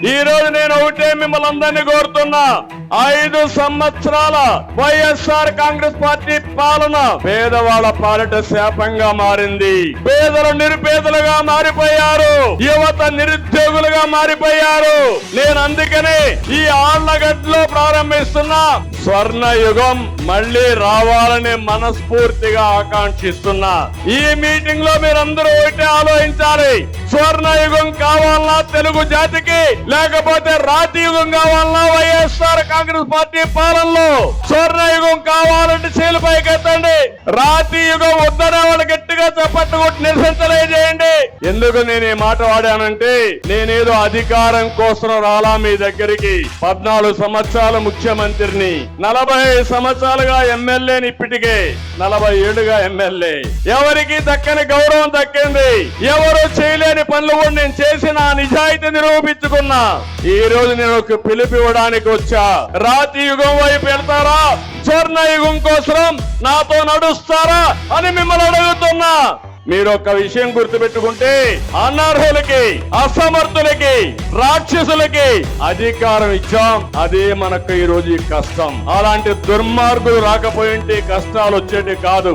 ఈ రోజు నేను ఒకటే మిమ్మల్ని అందరినీ కోరుతున్నా, 5 సంవత్సరాల వైఎస్ఆర్ కాంగ్రెస్ పార్టీ పాలన పేదవాళ్ళ పాలిట శాపంగా మారింది. పేదలు నిరుపేదలుగా మారిపోయారు, యువత నిరుద్యోగులుగా మారిపోయారు. నేను అందుకనే ఈ ఆళ్లగడ్డలో ప్రారంభిస్తున్న స్వర్ణ యుగం మళ్ళీ రావాలని మనస్ఫూర్తిగా ఆకాంక్షిస్తున్నా. ఈ మీటింగ్ లో మీరందరూ ఒకటే ఆలోచించాలి, స్వర్ణ యుగం కావాలన్నా తెలుగు జాతికి, లేకపోతే రాతి యుగం కావాలన్నా వైఎస్ఆర్ కాంగ్రెస్ పార్టీ పాలనలో. స్వర్ణ యుగం కావాలంటే చేలు పైకెత్తండి, రాతి యుగం వద్దనే వాళ్ళు గట్టిగా చప్పట్లు కొట్టి నిరసించలేజేయండి. ఎందుకు నేను ఈ మాట వాడానంటే, నేనేదో అధికారం కోసం రాలా మీ దగ్గరికి. 14 సంవత్సరాల ముఖ్యమంత్రిని, 40 సంవత్సరాలుగా ఎమ్మెల్యేని, ఇప్పటికే 47గా ఎమ్మెల్యే. ఎవరికి దక్కని గౌరవం దక్కింది, ఎవరు చేయలేని పనులు కూడా నేను చేసిన నిజాయితీ నిరూపించుకున్నా. ఈ రోజు నేను ఒక పిలుపు ఇవ్వడానికి వచ్చా. రాతి యుగం వైపు వెళ్తారా, స్వర్ణ యుగం కోసం నాతో నడుస్తారా అని మిమ్మల్ని అడుగుతున్నా. మీరు ఒక విషయం గుర్తుపెట్టుకుంటే, అనర్హులకి, అసమర్థులకి, రాక్షసులకి అధికారం ఇచ్చాం. అదే మనకు ఈ రోజు కష్టం. అలాంటి దుర్మార్గులు రాకపోయింటే కష్టాలు వచ్చేటి కాదు.